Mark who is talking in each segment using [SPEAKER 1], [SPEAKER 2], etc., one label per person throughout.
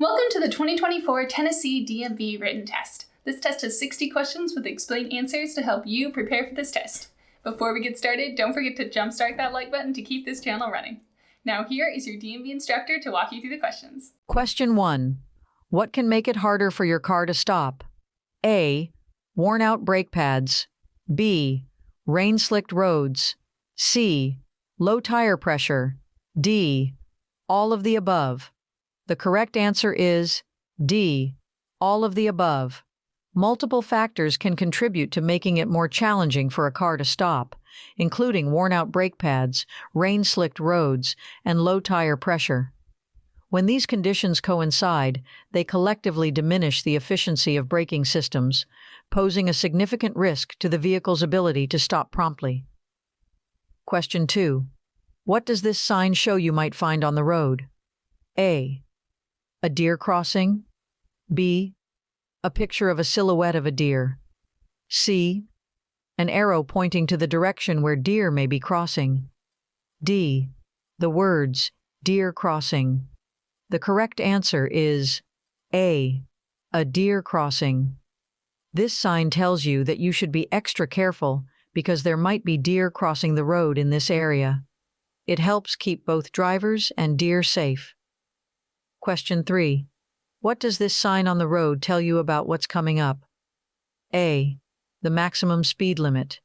[SPEAKER 1] Welcome to the 2024 Tennessee DMV written test. This test has 60 questions with explained answers to help you prepare for this test. Before we get started, don't forget to jumpstart that like button to keep this channel running. Now here is your DMV instructor to walk you through the questions.
[SPEAKER 2] Question 1. What can make it harder for your car to stop? A. Worn out brake pads. B. Rain-slicked roads. C. Low tire pressure. D. All of the above. The correct answer is D. All of the above. Multiple factors can contribute to making it more challenging for a car to stop, including worn-out brake pads, rain-slicked roads, and low tire pressure. When these conditions coincide, they collectively diminish the efficiency of braking systems, posing a significant risk to the vehicle's ability to stop promptly. Question 2. What does this sign show you might find on the road? A. A deer crossing. B. A picture of a silhouette of a deer. C. An arrow pointing to the direction where deer may be crossing. D. The words, deer crossing. The correct answer is A. A deer crossing. This sign tells you that you should be extra careful because there might be deer crossing the road in this area. It helps keep both drivers and deer safe. Question 3. What does this sign on the road tell you about what's coming up? A. The maximum speed limit.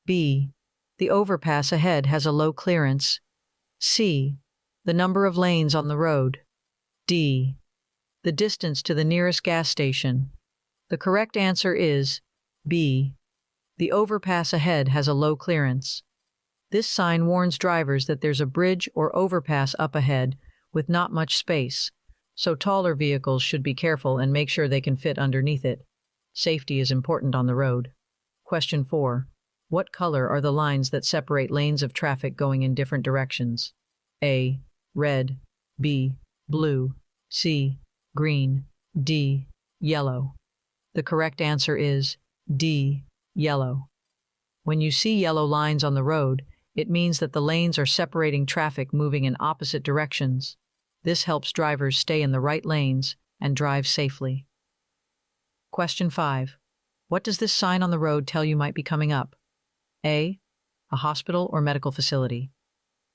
[SPEAKER 2] B. The overpass ahead has a low clearance. C. The number of lanes on the road. D. The distance to the nearest gas station. The correct answer is B. The overpass ahead has a low clearance. This sign warns drivers that there's a bridge or overpass up ahead with not much space, so taller vehicles should be careful and make sure they can fit underneath it. Safety is important on the road. Question 4. What color are the lines that separate lanes of traffic going in different directions? A. Red. B. Blue. C. Green. D. Yellow. The correct answer is D. Yellow. When you see yellow lines on the road, it means that the lanes are separating traffic moving in opposite directions. This helps drivers stay in the right lanes and drive safely. Question 5. What does this sign on the road tell you might be coming up? A. A hospital or medical facility.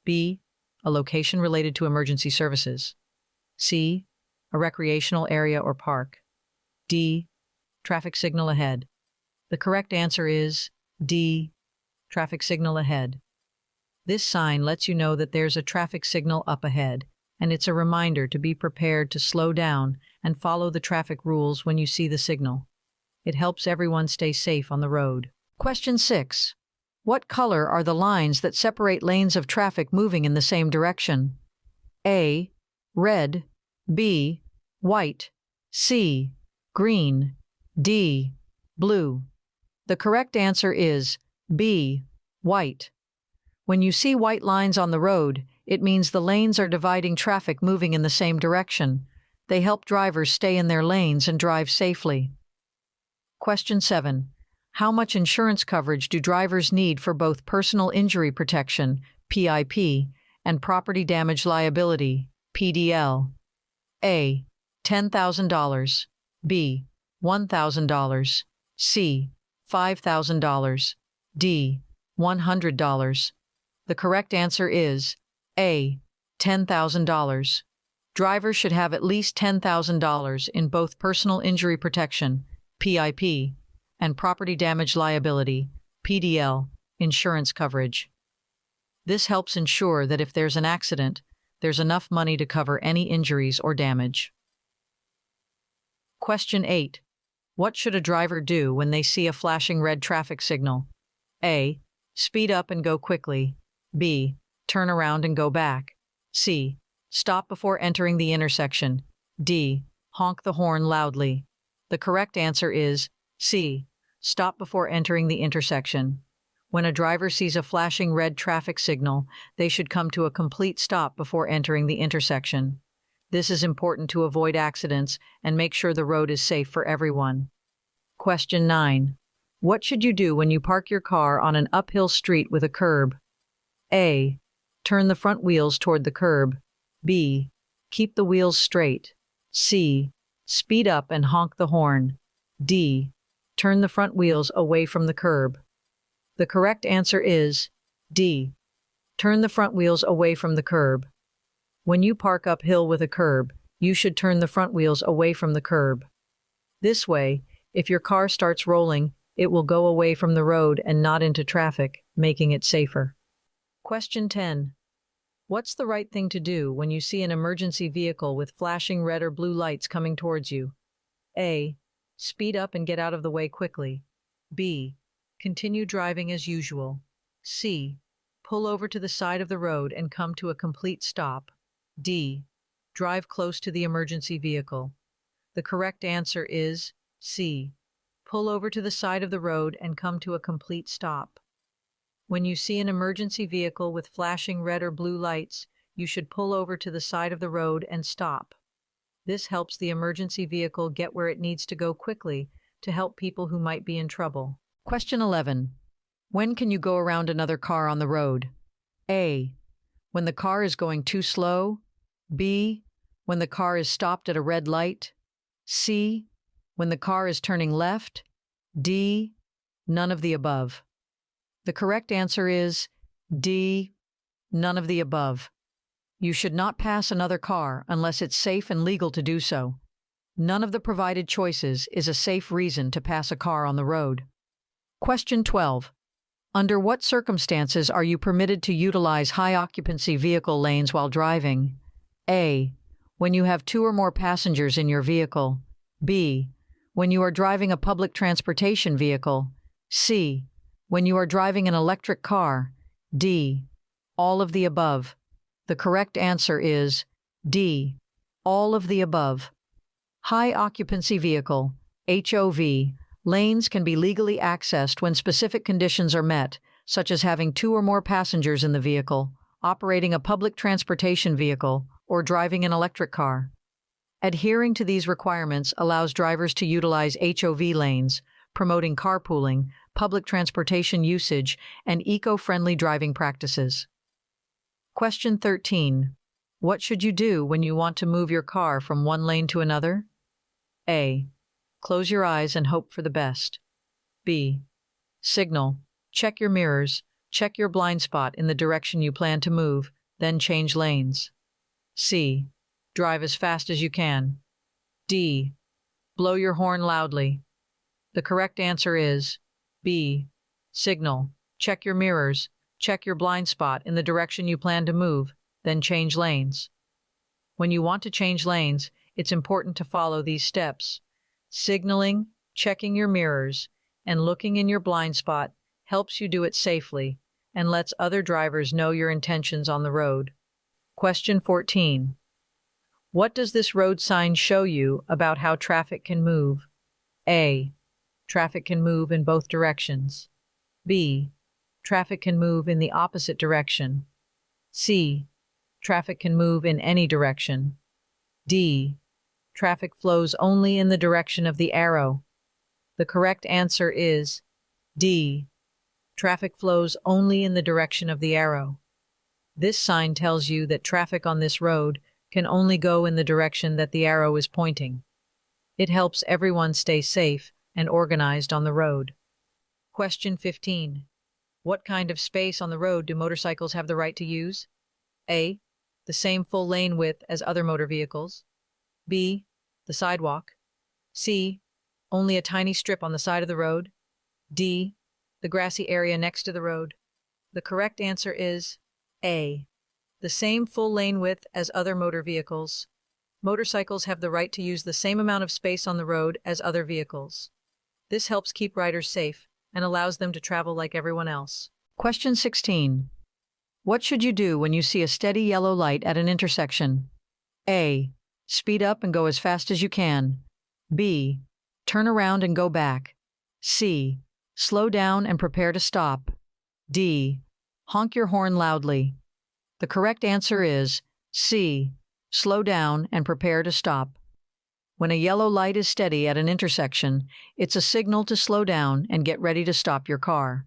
[SPEAKER 2] B. A location related to emergency services. C. A recreational area or park. D. Traffic signal ahead. The correct answer is D. Traffic signal ahead. This sign lets you know that there's a traffic signal up ahead, and it's a reminder to be prepared to slow down and follow the traffic rules when you see the signal. It helps everyone stay safe on the road. Question 6. What color are the lines that separate lanes of traffic moving in the same direction? A. Red. B. White. C. Green. D. Blue. The correct answer is B. White. When you see white lines on the road, it means the lanes are dividing traffic moving in the same direction. They help drivers stay in their lanes and drive safely. Question 7. How much insurance coverage do drivers need for both personal injury protection, PIP, and property damage liability, PDL? A. $10,000. B. $1,000. C. $5,000. D. $100. The correct answer is A. $10,000. Drivers should have at least $10,000 in both personal injury protection, PIP, and property damage liability, PDL, insurance coverage. This helps ensure that if there's an accident, there's enough money to cover any injuries or damage. Question 8. What should a driver do when they see a flashing red traffic signal? A. Speed up and go quickly. B. Turn around and go back. C. Stop before entering the intersection. D. Honk the horn loudly. The correct answer is C. Stop before entering the intersection. When a driver sees a flashing red traffic signal, they should come to a complete stop before entering the intersection. This is important to avoid accidents and make sure the road is safe for everyone. Question 9. What should you do when you park your car on an uphill street with a curb? A. Turn the front wheels toward the curb. B. Keep the wheels straight. C. Speed up and honk the horn. D. Turn the front wheels away from the curb. The correct answer is D. Turn the front wheels away from the curb. When you park uphill with a curb, you should turn the front wheels away from the curb. This way, if your car starts rolling, it will go away from the road and not into traffic, making it safer. Question 10. What's the right thing to do when you see an emergency vehicle with flashing red or blue lights coming towards you? A. Speed up and get out of the way quickly. B. Continue driving as usual. C. Pull over to the side of the road and come to a complete stop. D. Drive close to the emergency vehicle. The correct answer is C. Pull over to the side of the road and come to a complete stop. When you see an emergency vehicle with flashing red or blue lights, you should pull over to the side of the road and stop. This helps the emergency vehicle get where it needs to go quickly to help people who might be in trouble. Question 11. When can you go around another car on the road? A. When the car is going too slow. B. When the car is stopped at a red light. C. When the car is turning left. D. None of the above. The correct answer is D. None of the above. You should not pass another car unless it's safe and legal to do so. None of the provided choices is a safe reason to pass a car on the road. Question 12. Under what circumstances are you permitted to utilize high-occupancy vehicle lanes while driving? A. When you have 2 or more passengers in your vehicle. B. When you are driving a public transportation vehicle. C. When you are driving an electric car. D. All of the above. The correct answer is D. All of the above. High-occupancy vehicle, HOV, lanes can be legally accessed when specific conditions are met, such as having 2 or more passengers in the vehicle, operating a public transportation vehicle, or driving an electric car. Adhering to these requirements allows drivers to utilize HOV lanes, promoting carpooling, public transportation usage, and eco-friendly driving practices. Question 13. What should you do when you want to move your car from one lane to another? A. Close your eyes and hope for the best. B. Signal. Check your mirrors. Check your blind spot in the direction you plan to move, then change lanes. C. Drive as fast as you can. D. Blow your horn loudly. The correct answer is B. Signal. Check your mirrors. Check your blind spot in the direction you plan to move, then change lanes. When you want to change lanes, it's important to follow these steps. Signaling, checking your mirrors, and looking in your blind spot helps you do it safely and lets other drivers know your intentions on the road. Question 14. What does this road sign show you about how traffic can move? A. Traffic can move in both directions. B. Traffic can move in the opposite direction. C. Traffic can move in any direction. D. Traffic flows only in the direction of the arrow. The correct answer is D. Traffic flows only in the direction of the arrow. This sign tells you that traffic on this road can only go in the direction that the arrow is pointing. It helps everyone stay safe and organized on the road. Question 15. What kind of space on the road do motorcycles have the right to use? A. The same full lane width as other motor vehicles. B. The sidewalk. C. Only a tiny strip on the side of the road. D. The grassy area next to the road. The correct answer is A. The same full lane width as other motor vehicles. Motorcycles have the right to use the same amount of space on the road as other vehicles. This helps keep riders safe and allows them to travel like everyone else. Question 16. What should you do when you see a steady yellow light at an intersection? A. Speed up and go as fast as you can. B. Turn around and go back. C. Slow down and prepare to stop. D. Honk your horn loudly. The correct answer is C. Slow down and prepare to stop. When a yellow light is steady at an intersection, it's a signal to slow down and get ready to stop your car.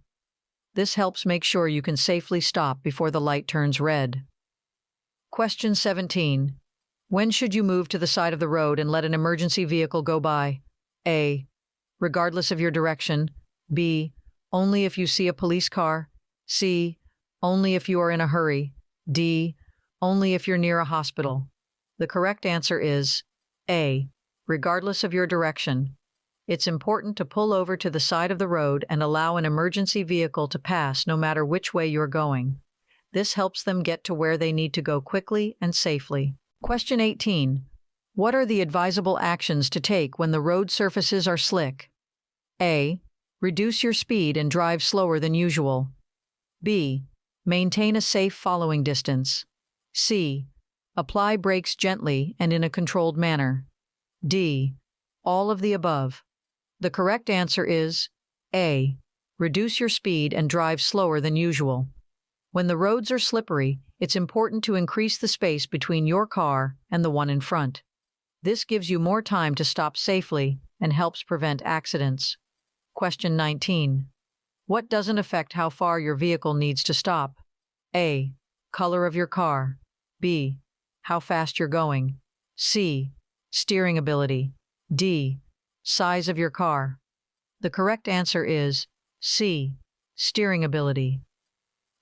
[SPEAKER 2] This helps make sure you can safely stop before the light turns red. Question 17. When should you move to the side of the road and let an emergency vehicle go by? A. Regardless of your direction. B. Only if you see a police car. C. Only if you are in a hurry. D. Only if you're near a hospital. The correct answer is A. Regardless of your direction. It's important to pull over to the side of the road and allow an emergency vehicle to pass no matter which way you're going. This helps them get to where they need to go quickly and safely. Question 18. What are the advisable actions to take when the road surfaces are slick? A. Reduce your speed and drive slower than usual. B. Maintain a safe following distance. C. Apply brakes gently and in a controlled manner. D. All of the above. The correct answer is A. Reduce your speed and drive slower than usual. When the roads are slippery, it's important to increase the space between your car and the one in front. This gives you more time to stop safely and helps prevent accidents. Question 19. What doesn't affect how far your vehicle needs to stop? A. Color of your car. B. How fast you're going. C. Steering ability. D. Size of your car. The correct answer is C. Steering ability.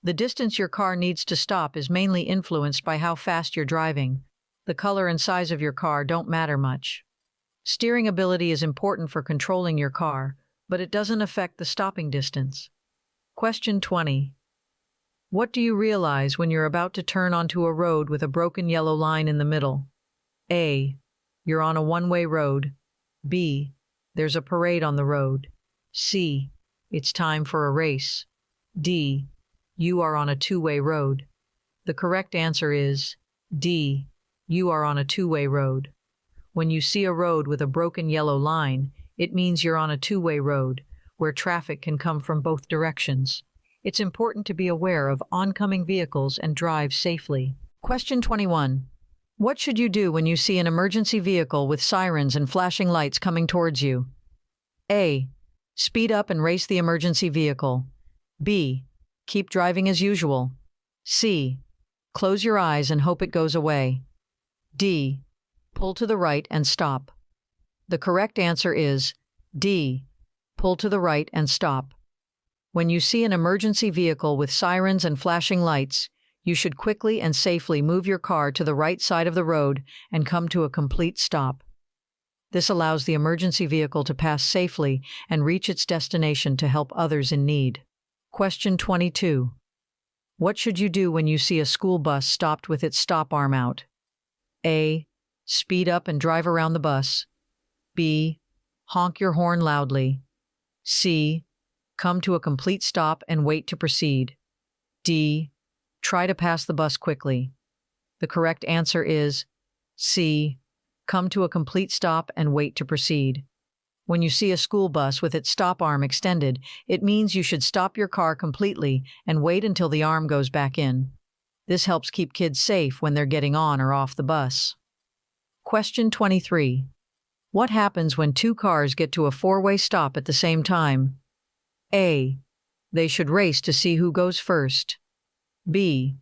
[SPEAKER 2] The distance your car needs to stop is mainly influenced by how fast you're driving. The color and size of your car don't matter much. Steering ability is important for controlling your car, but it doesn't affect the stopping distance. Question 20. What do you realize when you're about to turn onto a road with a broken yellow line in the middle? A. You're on a one-way road. B. There's a parade on the road. C. It's time for a race. D. You are on a two-way road. The correct answer is D. You are on a two-way road. When you see a road with a broken yellow line, it means you're on a two-way road, where traffic can come from both directions. It's important to be aware of oncoming vehicles and drive safely. Question 21. What should you do when you see an emergency vehicle with sirens and flashing lights coming towards you? A. Speed up and race the emergency vehicle. B. Keep driving as usual. C. Close your eyes and hope it goes away. D. Pull to the right and stop. The correct answer is D. Pull to the right and stop. When you see an emergency vehicle with sirens and flashing lights, you should quickly and safely move your car to the right side of the road and come to a complete stop. This allows the emergency vehicle to pass safely and reach its destination to help others in need. Question 22. What should you do when you see a school bus stopped with its stop arm out? A. Speed up and drive around the bus. B. Honk your horn loudly. C. Come to a complete stop and wait to proceed. D. Try to pass the bus quickly. The correct answer is C. Come to a complete stop and wait to proceed. When you see a school bus with its stop arm extended, it means you should stop your car completely and wait until the arm goes back in. This helps keep kids safe when they're getting on or off the bus. Question 23. What happens when two cars get to a four-way stop at the same time? A. They should race to see who goes first. B.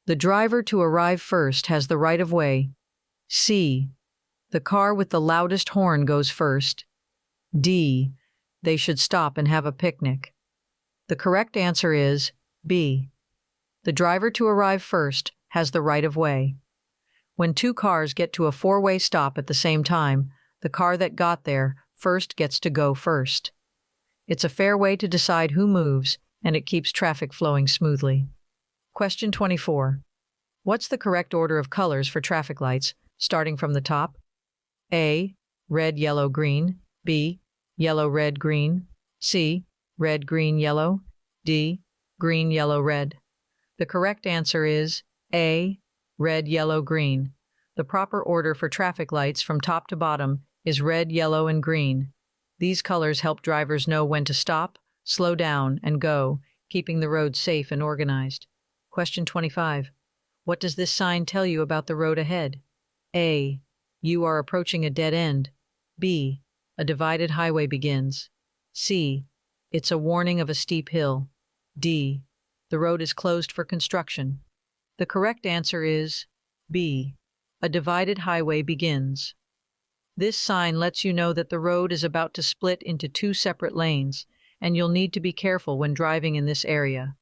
[SPEAKER 2] The driver to arrive first has the right of way. C. The car with the loudest horn goes first. D. They should stop and have a picnic. The correct answer is B. The driver to arrive first has the right of way. When two cars get to a four-way stop at the same time, the car that got there first gets to go first. It's a fair way to decide who moves, and it keeps traffic flowing smoothly. Question 24. What's the correct order of colors for traffic lights, starting from the top? A. Red, yellow, green. B. Yellow, red, green. C. Red, green, yellow. D. Green, yellow, red. The correct answer is A. Red, yellow, green. The proper order for traffic lights from top to bottom is red, yellow, and green. These colors help drivers know when to stop, slow down, and go, keeping the road safe and organized. Question 25. What does this sign tell you about the road ahead? A. You are approaching a dead end. B. A divided highway begins. C. It's a warning of a steep hill. D. The road is closed for construction. The correct answer is B. A divided highway begins. This sign lets you know that the road is about to split into two separate lanes, and you'll need to be careful when driving in this area.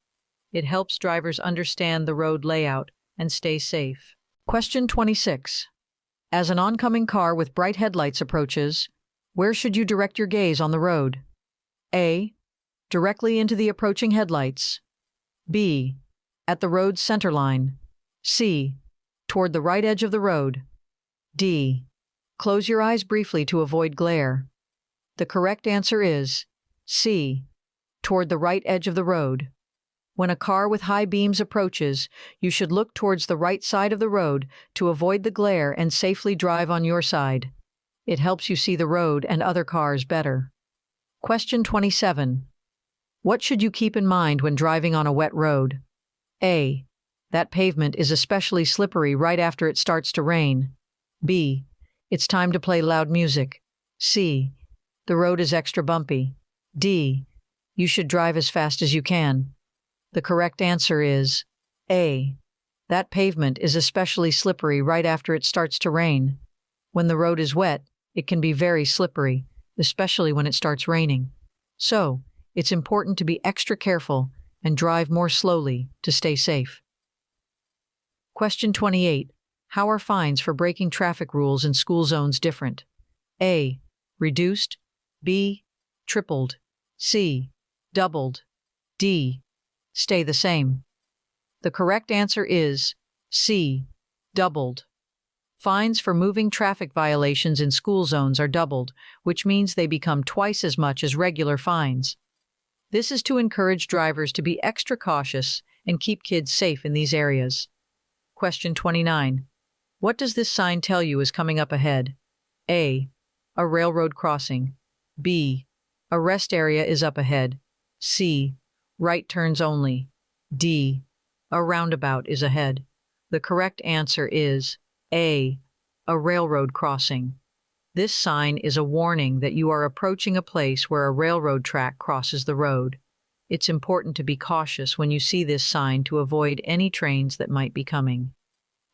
[SPEAKER 2] It helps drivers understand the road layout and stay safe. Question 26. As an oncoming car with bright headlights approaches, where should you direct your gaze on the road? A. Directly into the approaching headlights. B. At the road's center line. C. Toward the right edge of the road. D. Close your eyes briefly to avoid glare. The correct answer is C. Toward the right edge of the road. When a car with high beams approaches, you should look towards the right side of the road to avoid the glare and safely drive on your side. It helps you see the road and other cars better. Question 27. What should you keep in mind when driving on a wet road? A. That pavement is especially slippery right after it starts to rain. B. It's time to play loud music. C. The road is extra bumpy. D. You should drive as fast as you can. The correct answer is A. That pavement is especially slippery right after it starts to rain. When the road is wet, it can be very slippery, especially when it starts raining. So, it's important to be extra careful and drive more slowly to stay safe. Question 28. How are fines for breaking traffic rules in school zones different? A. Reduced. B. Tripled. C. Doubled. D. Stay the same. The correct answer is C. Doubled. Fines for moving traffic violations in school zones are doubled, which means they become twice as much as regular fines. This is to encourage drivers to be extra cautious and keep kids safe in these areas. Question 29. What does this sign tell you is coming up ahead? A. A railroad crossing. B. A rest area is up ahead. C. Right turns only. D. A roundabout is ahead. The correct answer is A. A railroad crossing. This sign is a warning that you are approaching a place where a railroad track crosses the road. It's important to be cautious when you see this sign to avoid any trains that might be coming.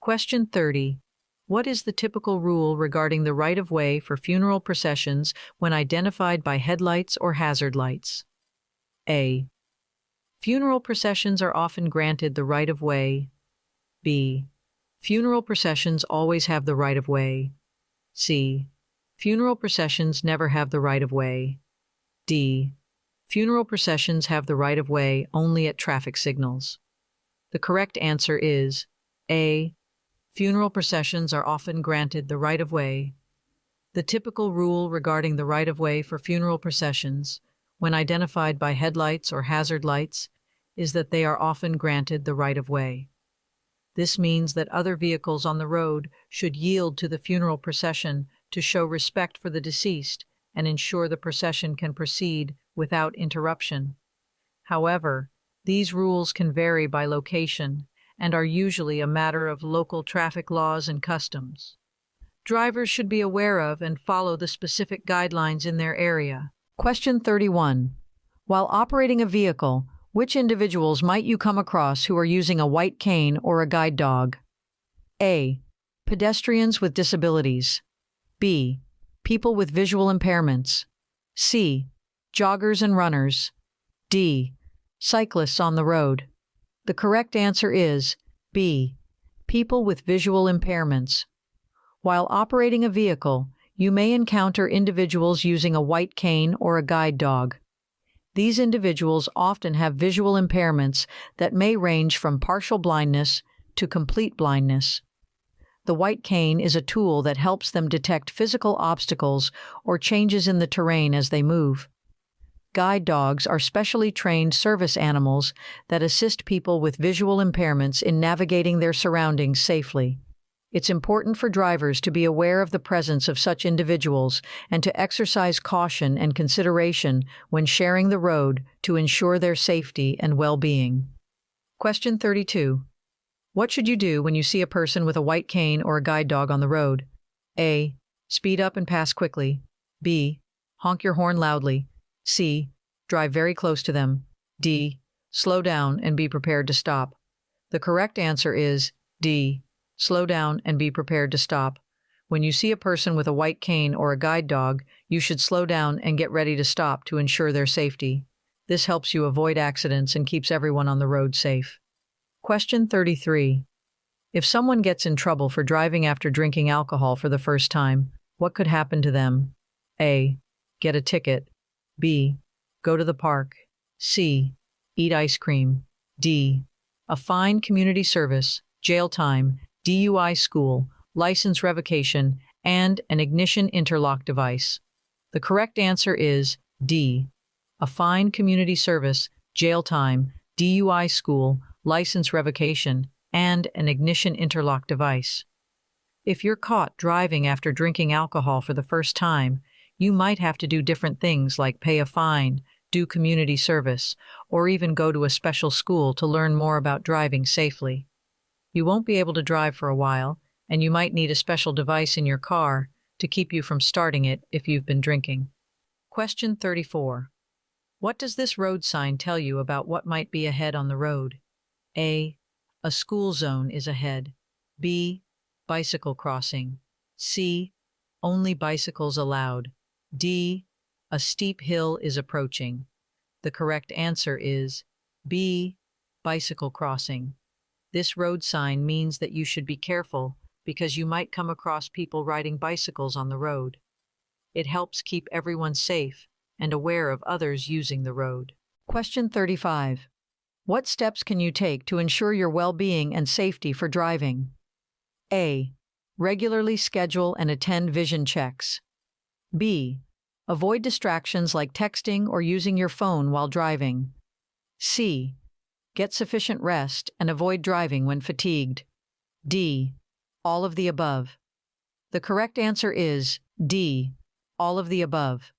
[SPEAKER 2] Question 30. What is the typical rule regarding the right-of-way for funeral processions when identified by headlights or hazard lights? A. Funeral processions are often granted the right-of-way. B. Funeral processions always have the right-of-way. C. Funeral processions never have the right-of-way. D. Funeral processions have the right-of-way only at traffic signals. The correct answer is A. Funeral processions are often granted the right-of-way. The typical rule regarding the right-of-way for funeral processions, when identified by headlights or hazard lights, is that they are often granted the right-of-way. This means that other vehicles on the road should yield to the funeral procession to show respect for the deceased and ensure the procession can proceed without interruption. However, these rules can vary by location and are usually a matter of local traffic laws and customs. Drivers should be aware of and follow the specific guidelines in their area. Question 31. While operating a vehicle, which individuals might you come across who are using a white cane or a guide dog? A. Pedestrians with disabilities. B. People with visual impairments. C. Joggers and runners. D. Cyclists on the road. The correct answer is B. People with visual impairments. While operating a vehicle, you may encounter individuals using a white cane or a guide dog. These individuals often have visual impairments that may range from partial blindness to complete blindness. The white cane is a tool that helps them detect physical obstacles or changes in the terrain as they move. Guide dogs are specially trained service animals that assist people with visual impairments in navigating their surroundings safely. It's important for drivers to be aware of the presence of such individuals and to exercise caution and consideration when sharing the road to ensure their safety and well-being. Question 32. What should you do when you see a person with a white cane or a guide dog on the road? A. Speed up and pass quickly. B. Honk your horn loudly. C. Drive very close to them. D. Slow down and be prepared to stop. The correct answer is D. slow down and be prepared to stop. When you see a person with a white cane or a guide dog, you should slow down and get ready to stop to ensure their safety. This helps you avoid accidents and keeps everyone on the road safe. Question 33. If someone gets in trouble for driving after drinking alcohol for the first time, what could happen to them? A. Get a ticket. B. Go to the park. C. Eat ice cream. D. A fine, community service, jail time, DUI school, license revocation, and an ignition interlock device. The correct answer is D. A fine, community service, jail time, DUI school, license revocation, and an ignition interlock device. If you're caught driving after drinking alcohol for the first time, you might have to do different things like pay a fine, do community service, or even go to a special school to learn more about driving safely. You won't be able to drive for a while, and you might need a special device in your car to keep you from starting it if you've been drinking. Question 34. What does this road sign tell you about what might be ahead on the road? A. A school zone is ahead. B. Bicycle crossing. C. Only bicycles allowed. D. A steep hill is approaching. The correct answer is B. Bicycle crossing. This road sign means that you should be careful because you might come across people riding bicycles on the road. It helps keep everyone safe and aware of others using the road. Question 35. What steps can you take to ensure your well-being and safety for driving? A. Regularly schedule and attend vision checks. B. Avoid distractions like texting or using your phone while driving. C. Get sufficient rest and avoid driving when fatigued. D. All of the above. The correct answer is D. All of the above.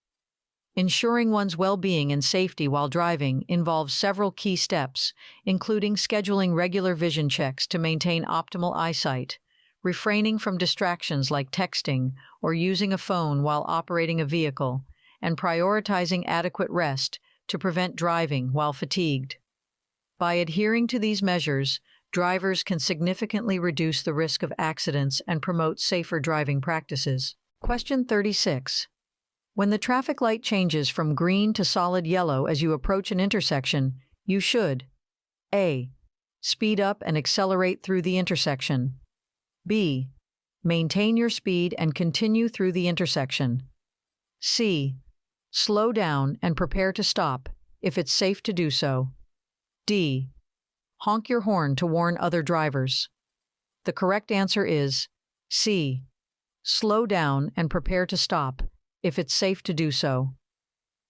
[SPEAKER 2] Ensuring one's well-being and safety while driving involves several key steps, including scheduling regular vision checks to maintain optimal eyesight, refraining from distractions like texting or using a phone while operating a vehicle, and prioritizing adequate rest to prevent driving while fatigued. By adhering to these measures, drivers can significantly reduce the risk of accidents and promote safer driving practices. Question 36. When the traffic light changes from green to solid yellow as you approach an intersection, you should A. Speed up and accelerate through the intersection. B. Maintain your speed and continue through the intersection. C. Slow down and prepare to stop, if it's safe to do so. D. Honk your horn to warn other drivers. The correct answer is C. Slow down and prepare to stop, if it's safe to do so.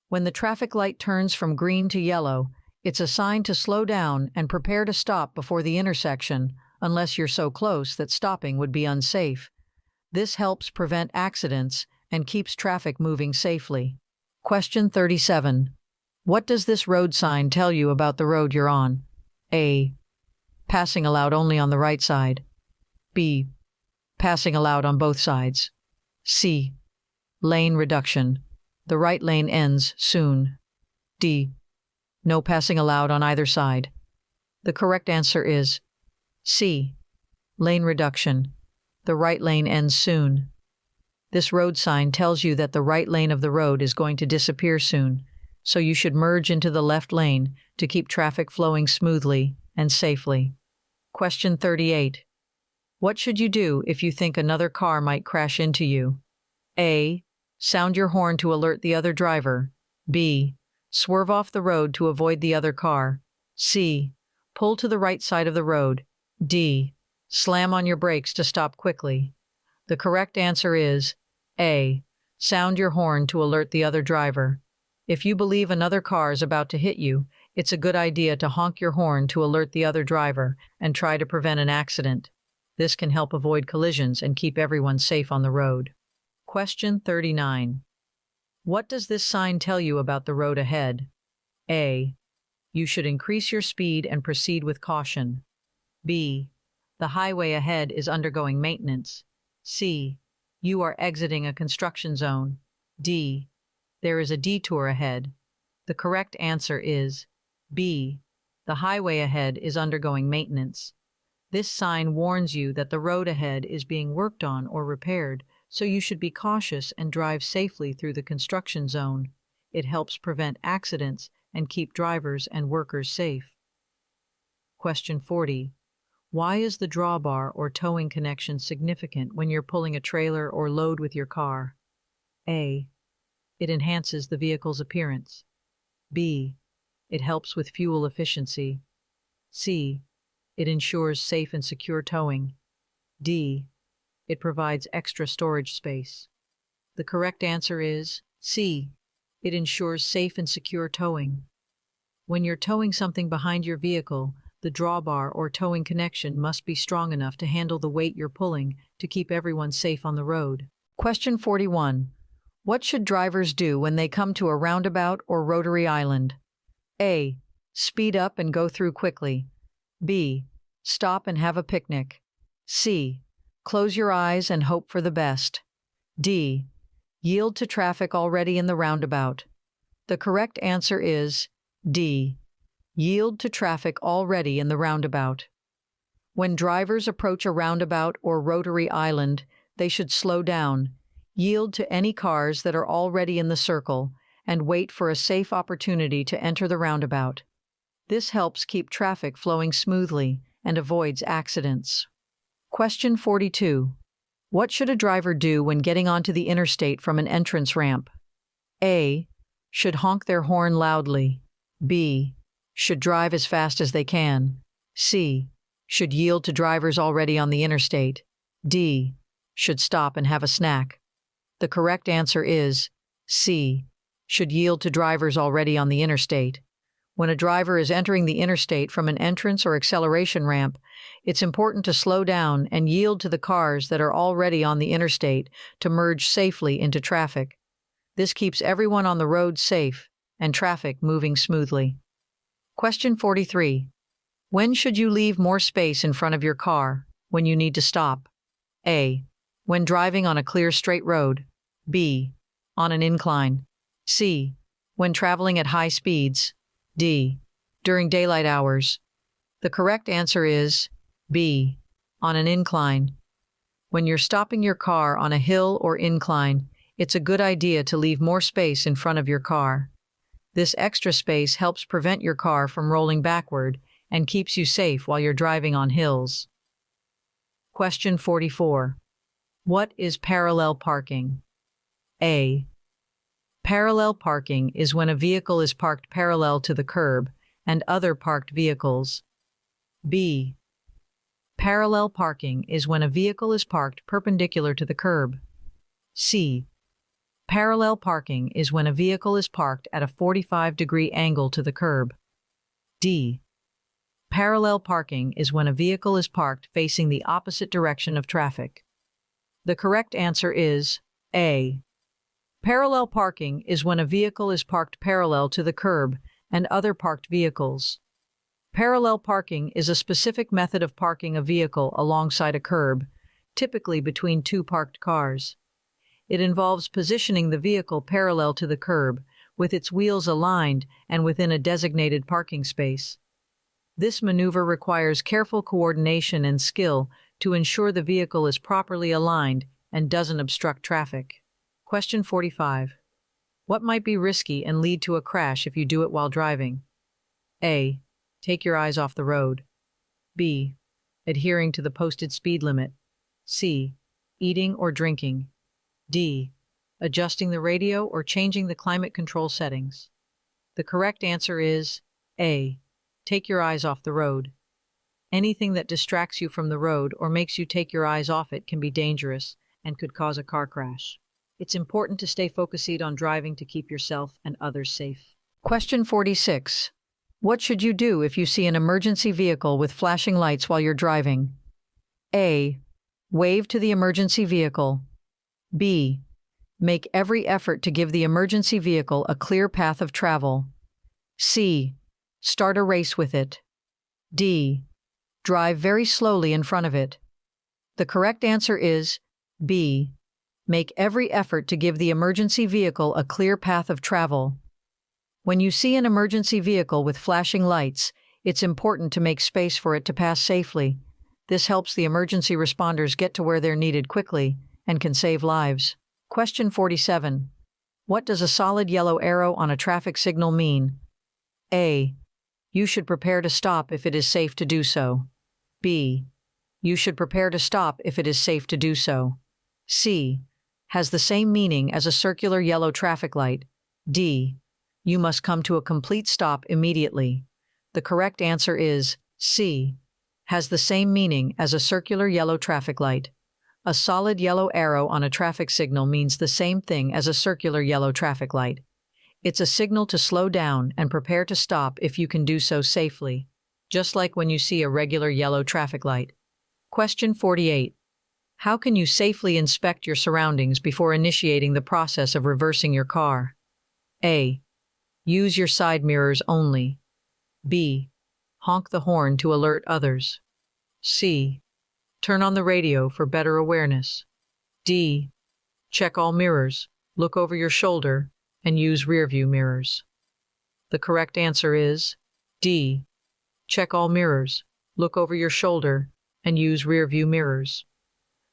[SPEAKER 2] When the traffic light turns from green to yellow, it's a sign to slow down and prepare to stop before the intersection, unless you're so close that stopping would be unsafe. This helps prevent accidents and keeps traffic moving safely. Question 37. What does this road sign tell you about the road you're on? A. Passing allowed only on the right side. B. Passing allowed on both sides. C. Lane reduction. The right lane ends soon. D. No passing allowed on either side. The correct answer is C. Lane reduction. The right lane ends soon. This road sign tells you that the right lane of the road is going to disappear soon, so you should merge into the left lane to keep traffic flowing smoothly and safely. Question 38. What should you do if you think another car might crash into you? A. Sound your horn to alert the other driver. B. Swerve off the road to avoid the other car. C. Pull to the right side of the road. D. Slam on your brakes to stop quickly. The correct answer is A. Sound your horn to alert the other driver. If you believe another car is about to hit you, it's a good idea to honk your horn to alert the other driver and try to prevent an accident. This can help avoid collisions and keep everyone safe on the road. Question 39. What does this sign tell you about the road ahead? A. You should increase your speed and proceed with caution. B. The highway ahead is undergoing maintenance. C. You are exiting a construction zone. D. There is a detour ahead. The correct answer is B. The highway ahead is undergoing maintenance. This sign warns you that the road ahead is being worked on or repaired, so you should be cautious and drive safely through the construction zone. It helps prevent accidents and keep drivers and workers safe. Question 40. Why is the drawbar or towing connection significant when you're pulling a trailer or load with your car? A. It enhances the vehicle's appearance. B. It helps with fuel efficiency. C. It ensures safe and secure towing. D. It provides extra storage space. The correct answer is C. It ensures safe and secure towing. When you're towing something behind your vehicle, the drawbar or towing connection must be strong enough to handle the weight you're pulling to keep everyone safe on the road. Question 41. What should drivers do when they come to a roundabout or rotary island? A. Speed up and go through quickly. B. Stop and have a picnic. C. Close your eyes and hope for the best. D. Yield to traffic already in the roundabout. The correct answer is D. Yield to traffic already in the roundabout. When drivers approach a roundabout or rotary island, they should slow down, yield to any cars that are already in the circle, and wait for a safe opportunity to enter the roundabout. This helps keep traffic flowing smoothly and avoids accidents. Question 42. What should a driver do when getting onto the interstate from an entrance ramp? A. Should honk their horn loudly. B. Should drive as fast as they can. C. Should yield to drivers already on the interstate. D. Should stop and have a snack. The correct answer is C. Should yield to drivers already on the interstate. When a driver is entering the interstate from an entrance or acceleration ramp, it's important to slow down and yield to the cars that are already on the interstate to merge safely into traffic. This keeps everyone on the road safe and traffic moving smoothly. Question 43. When should you leave more space in front of your car? When you need to stop? A. When driving on a clear straight road. B. On an incline. C. When traveling at high speeds. D. During daylight hours. The correct answer is B. On an incline. When you're stopping your car on a hill or incline, it's a good idea to leave more space in front of your car. This extra space helps prevent your car from rolling backward and keeps you safe while you're driving on hills. Question 44. What is parallel parking? A. Parallel parking is when a vehicle is parked parallel to the curb and other parked vehicles. B. Parallel parking is when a vehicle is parked perpendicular to the curb. C. Parallel parking is when a vehicle is parked at a 45-degree angle to the curb. D. Parallel parking is when a vehicle is parked facing the opposite direction of traffic. The correct answer is A. Parallel parking is when a vehicle is parked parallel to the curb and other parked vehicles. Parallel parking is a specific method of parking a vehicle alongside a curb, typically between two parked cars. It involves positioning the vehicle parallel to the curb, with its wheels aligned and within a designated parking space. This maneuver requires careful coordination and skill to ensure the vehicle is properly aligned and doesn't obstruct traffic. Question 45. What might be risky and lead to a crash if you do it while driving? A. Take your eyes off the road. B. Adhering to the posted speed limit. C. Eating or drinking. D. Adjusting the radio or changing the climate control settings. The correct answer is A. Take your eyes off the road. Anything that distracts you from the road or makes you take your eyes off it can be dangerous and could cause a car crash. It's important to stay focused on driving to keep yourself and others safe. Question 46. What should you do if you see an emergency vehicle with flashing lights while you're driving? A. Wave to the emergency vehicle. B. Make every effort to give the emergency vehicle a clear path of travel. C. Start a race with it. D. Drive very slowly in front of it. The correct answer is B. Make every effort to give the emergency vehicle a clear path of travel. When you see an emergency vehicle with flashing lights, it's important to make space for it to pass safely. This helps the emergency responders get to where they're needed quickly and can save lives. Question 47. What does a solid yellow arrow on a traffic signal mean? A. You should prepare to stop if it is safe to do so. B. You should prepare to stop if it is safe to do so. C. Has the same meaning as a circular yellow traffic light. D. You must come to a complete stop immediately. The correct answer is C. Has the same meaning as a circular yellow traffic light. A solid yellow arrow on a traffic signal means the same thing as a circular yellow traffic light. It's a signal to slow down and prepare to stop if you can do so safely, just like when you see a regular yellow traffic light. Question 48. How can you safely inspect your surroundings before initiating the process of reversing your car? A. Use your side mirrors only. B. Honk the horn to alert others. C. Turn on the radio for better awareness. D. Check all mirrors, look over your shoulder, and use rearview mirrors. The correct answer is D. Check all mirrors, look over your shoulder, and use rearview mirrors.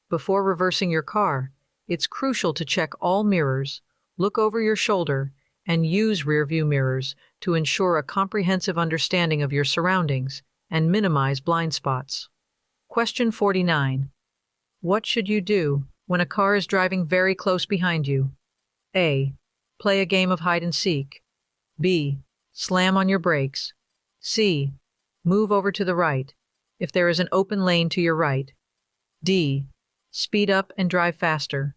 [SPEAKER 2] Before reversing your car, it's crucial to check all mirrors, look over your shoulder, and use rearview mirrors to ensure a comprehensive understanding of your surroundings and minimize blind spots. Question 49. What should you do when a car is driving very close behind you? A. Play a game of hide and seek. B. Slam on your brakes. C. Move over to the right if there is an open lane to your right. D. Speed up and drive faster.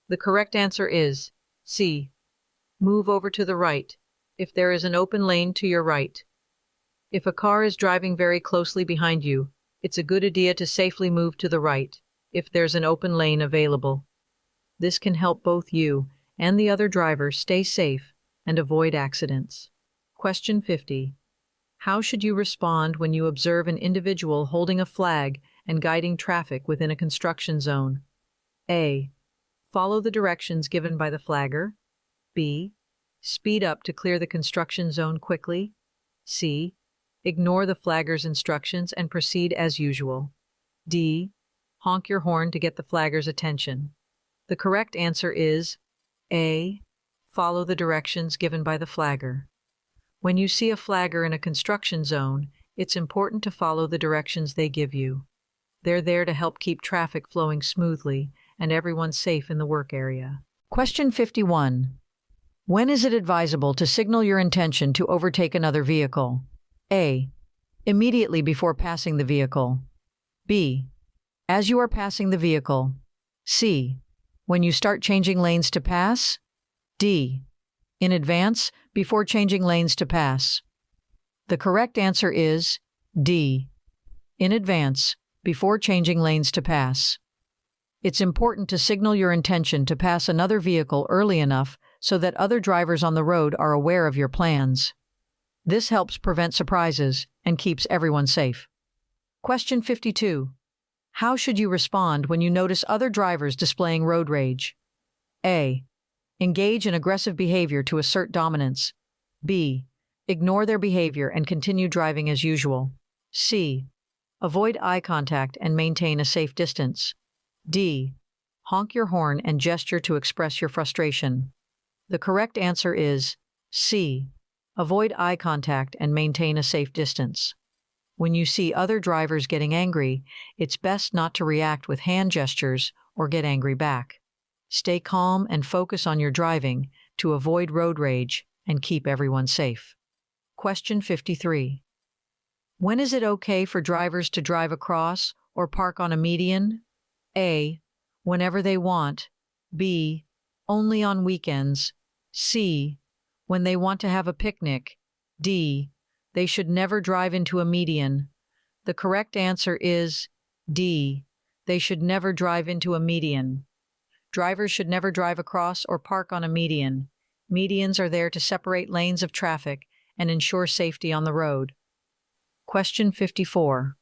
[SPEAKER 2] The correct answer is C. Move over to the right if there is an open lane to your right. If a car is driving very closely behind you, it's a good idea to safely move to the right if there's an open lane available. This can help both you and the other driver stay safe and avoid accidents. Question 50. How should you respond when you observe an individual holding a flag and guiding traffic within a construction zone? A. Follow the directions given by the flagger. B. Speed up to clear the construction zone quickly. C. Ignore the flagger's instructions and proceed as usual. D. Honk your horn to get the flagger's attention. The correct answer is A. Follow the directions given by the flagger. When you see a flagger in a construction zone, it's important to follow the directions they give you. They're there to help keep traffic flowing smoothly and everyone safe in the work area. Question 51. When is it advisable to signal your intention to overtake another vehicle? A. Immediately before passing the vehicle. B. As you are passing the vehicle. C. When you start changing lanes to pass. D. In advance, before changing lanes to pass. The correct answer is D. In advance, before changing lanes to pass. It's important to signal your intention to pass another vehicle early enough so that other drivers on the road are aware of your plans. This helps prevent surprises and keeps everyone safe. Question 52. How should you respond when you notice other drivers displaying road rage? A. Engage in aggressive behavior to assert dominance. B. Ignore their behavior and continue driving as usual. C. Avoid eye contact and maintain a safe distance. D. Honk your horn and gesture to express your frustration. The correct answer is C. Avoid eye contact and maintain a safe distance. When you see other drivers getting angry, it's best not to react with hand gestures or get angry back. Stay calm and focus on your driving to avoid road rage and keep everyone safe. Question 53. When is it okay for drivers to drive across or park on a median? A. Whenever they want. B. Only on weekends. C. When they want to have a picnic. D. They should never drive into a median. The correct answer is D. They should never drive into a median. Drivers should never drive across or park on a median. Medians are there to separate lanes of traffic and ensure safety on the road. Question 54.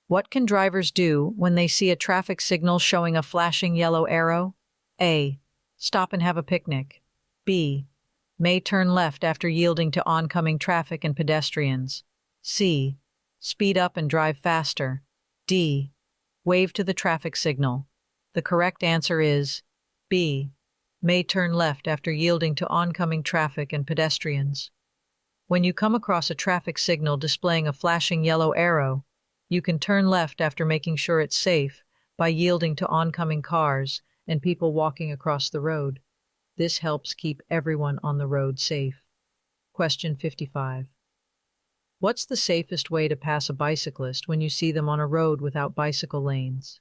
[SPEAKER 2] What can drivers do when they see a traffic signal showing a flashing yellow arrow? A. Stop and have a picnic. B. May turn left after yielding to oncoming traffic and pedestrians. C. Speed up and drive faster. D. Wave to the traffic signal. The correct answer is B. May turn left after yielding to oncoming traffic and pedestrians. When you come across a traffic signal displaying a flashing yellow arrow, you can turn left after making sure it's safe by yielding to oncoming cars and people walking across the road. This helps keep everyone on the road safe. Question 55. What's the safest way to pass a bicyclist when you see them on a road without bicycle lanes?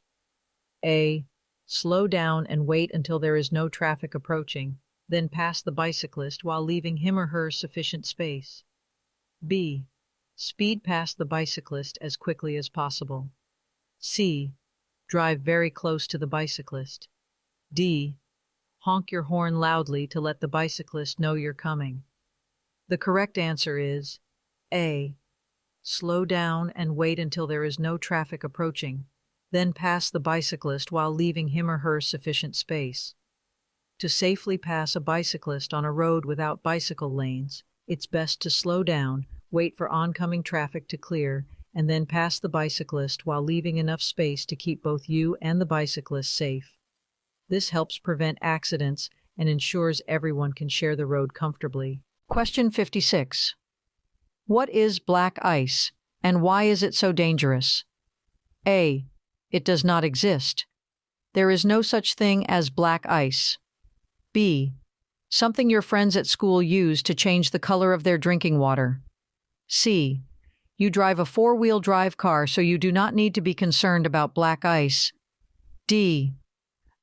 [SPEAKER 2] A. Slow down and wait until there is no traffic approaching, then pass the bicyclist while leaving him or her sufficient space. B. Speed past the bicyclist as quickly as possible. C. Drive very close to the bicyclist. D. Honk your horn loudly to let the bicyclist know you're coming. The correct answer is A. Slow down and wait until there is no traffic approaching, then pass the bicyclist while leaving him or her sufficient space. To safely pass a bicyclist on a road without bicycle lanes, it's best to slow down, wait for oncoming traffic to clear, and then pass the bicyclist while leaving enough space to keep both you and the bicyclist safe. This helps prevent accidents and ensures everyone can share the road comfortably. Question 56. What is black ice, and why is it so dangerous? A. It does not exist. There is no such thing as black ice. B. Something your friends at school use to change the color of their drinking water. C. You drive a four-wheel drive car, so you do not need to be concerned about black ice. D.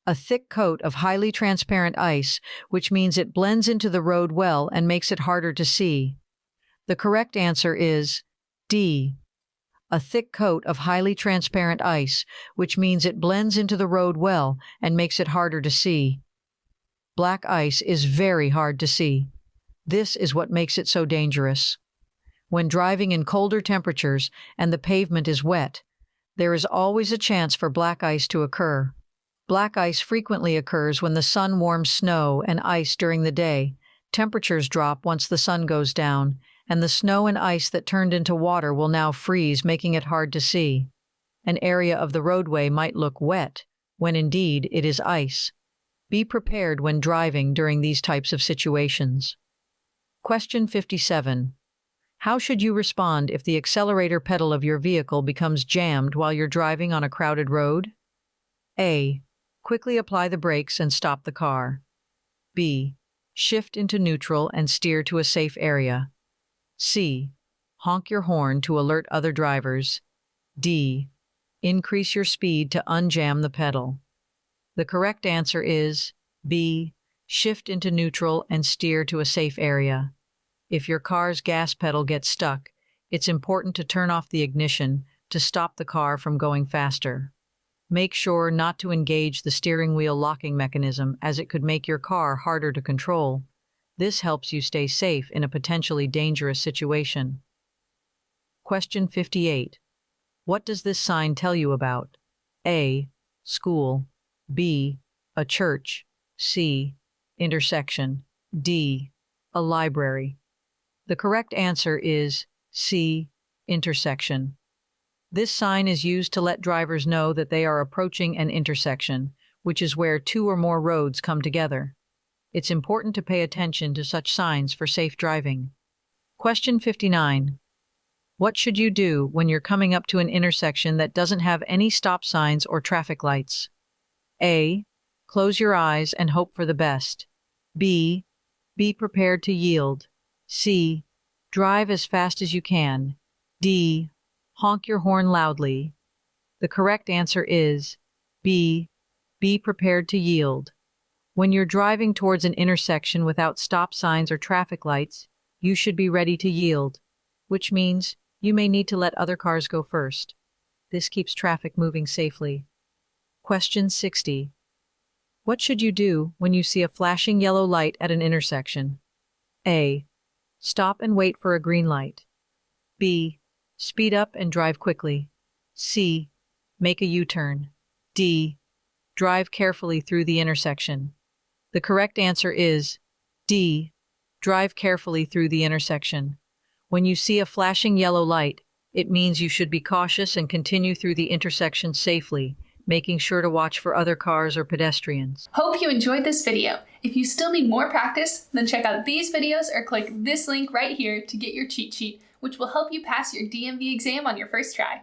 [SPEAKER 2] A thick coat of highly transparent ice, which means it blends into the road well and makes it harder to see. The correct answer is D. A thick coat of highly transparent ice, which means it blends into the road well and makes it harder to see. Black ice is very hard to see. This is what makes it so dangerous. When driving in colder temperatures and the pavement is wet, there is always a chance for black ice to occur. Black ice frequently occurs when the sun warms snow and ice during the day. Temperatures drop once the sun goes down, and the snow and ice that turned into water will now freeze, making it hard to see. An area of the roadway might look wet, when indeed it is ice. Be prepared when driving during these types of situations. Question 57. How should you respond if the accelerator pedal of your vehicle becomes jammed while you're driving on a crowded road? A. Quickly apply the brakes and stop the car. B. Shift into neutral and steer to a safe area. C. Honk your horn to alert other drivers. D. Increase your speed to unjam the pedal. The correct answer is B. Shift into neutral and steer to a safe area. If your car's gas pedal gets stuck, it's important to turn off the ignition to stop the car from going faster. Make sure not to engage the steering wheel locking mechanism, as it could make your car harder to control. This helps you stay safe in a potentially dangerous situation. Question 58. What does this sign tell you about? A. School. B. A church. C. Intersection. D. A library. The correct answer is C. Intersection. This sign is used to let drivers know that they are approaching an intersection, which is where two or more roads come together. It's important to pay attention to such signs for safe driving. Question 59. What should you do when you're coming up to an intersection that doesn't have any stop signs or traffic lights? A. Close your eyes and hope for the best. B. Be prepared to yield. C. Drive as fast as you can. D. Honk your horn loudly. The correct answer is B. Be prepared to yield. When you're driving towards an intersection without stop signs or traffic lights, you should be ready to yield, which means you may need to let other cars go first. This keeps traffic moving safely. Question 60. What should you do when you see a flashing yellow light at an intersection? A. Stop and wait for a green light. B. Speed up and drive quickly. C. Make a U-turn. D. Drive carefully through the intersection. The correct answer is D. Drive carefully through the intersection. When you see a flashing yellow light, It means you should be cautious and continue through the intersection safely, making sure to watch for other cars or pedestrians.
[SPEAKER 1] Hope you enjoyed this video. If you still need more practice, then check out these videos or click this link right here to get your cheat sheet, which will help you pass your DMV exam on your first try.